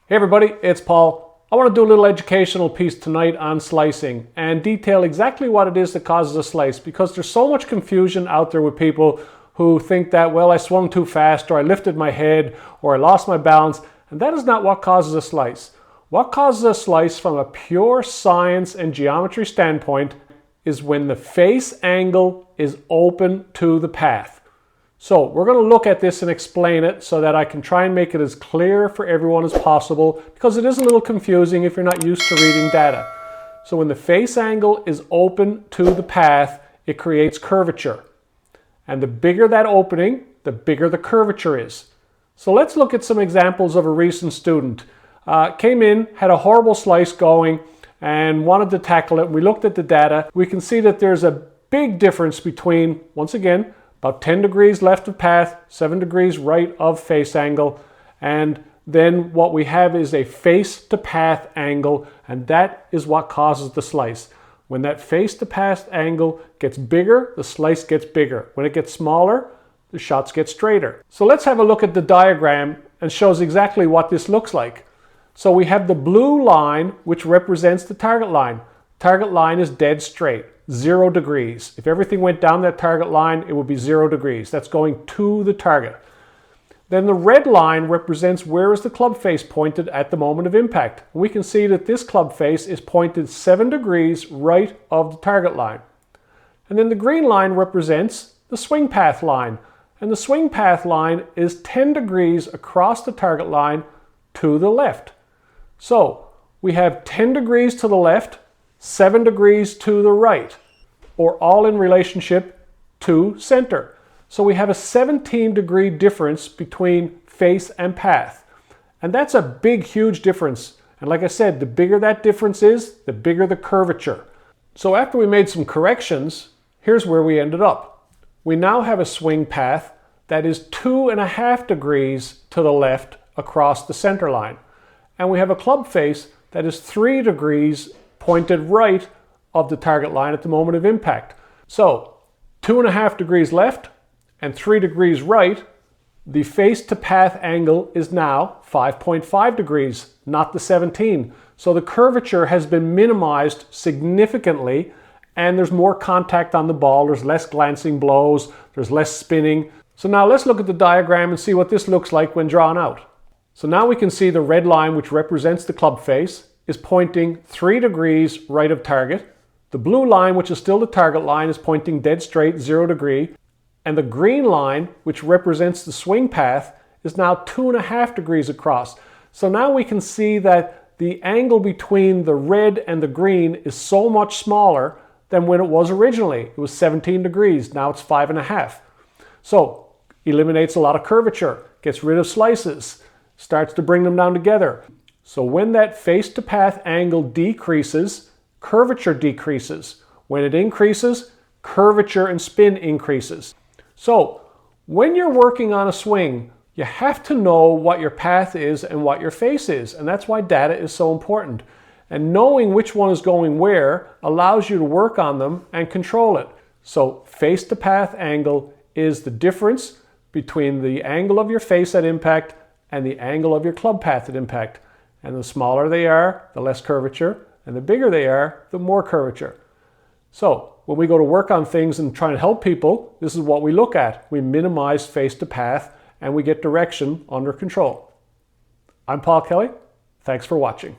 Hey everybody, it's Paul. I want to do a little educational piece tonight on slicing and detail exactly what it is that causes a slice, because there's so much confusion out there with people who think that, well, I swung too fast, or I lifted my head, or I lost my balance, and that is not what causes a slice. What causes a slice from a pure science and geometry standpoint is when the face angle is open to the path. So we're going to look at this and explain it so that I can try and make it as clear for everyone as possible, because it is a little confusing if you're not used to reading data. So when the face angle is open to the path, it creates curvature. And the bigger that opening, the bigger the curvature is. So let's look at some examples of a recent student. Came in, had a horrible slice going, and wanted to tackle it. We looked at the data. We can see that there's a big difference between, once again, about 10 degrees left of path, 7 degrees right of face angle, and then what we have is a face to path angle, and that is what causes the slice. When that face to path angle gets bigger, the slice gets bigger. When it gets smaller, the shots get straighter. So let's have a look at the diagram and shows exactly what this looks like. So we have the blue line, which represents the target line. Target line is dead straight, 0 degrees. If everything went down that target line, it would be 0 degrees. That's going to the target. Then the red line represents where is the club face pointed at the moment of impact. We can see that this club face is pointed 7 degrees right of the target line. And then the green line represents the swing path line. And the swing path line is 10 degrees across the target line to the left. So we have 10 degrees to the left, 7 degrees to the right, or all in relationship to center. So we have a 17-degree difference between face and path. And that's a big, huge difference. And like I said, the bigger that difference is, the bigger the curvature. So after we made some corrections, here's where we ended up. We now have a swing path that is 2.5 degrees to the left across the center line. And we have a club face that is 3 degrees pointed right of the target line at the moment of impact. So 2.5 degrees left and 3 degrees right, the face to path angle is now 5.5 degrees, not the 17. So the curvature has been minimized significantly, and there's more contact on the ball, there's less glancing blows, there's less spinning. So now let's look at the diagram and see what this looks like when drawn out. So now we can see the red line, which represents the club face, is pointing 3 degrees right of target. The blue line, which is still the target line, is pointing dead straight, 0 degree. And the green line, which represents the swing path, is now 2.5 degrees across. So now we can see that the angle between the red and the green is so much smaller than when it was originally. It was 17 degrees, now it's 5.5. So eliminates a lot of curvature, gets rid of slices, starts to bring them down together. So when that face to path angle decreases, curvature decreases. When it increases, curvature and spin increases. So when you're working on a swing, you have to know what your path is and what your face is. And that's why data is so important. And knowing which one is going where allows you to work on them and control it. So face to path angle is the difference between the angle of your face at impact and the angle of your club path at impact. And the smaller they are, the less curvature, and the bigger they are, the more curvature. So when we go to work on things and try to help people, this is what we look at. We minimize face to path and we get direction under control. I'm Paul Kelly. Thanks for watching.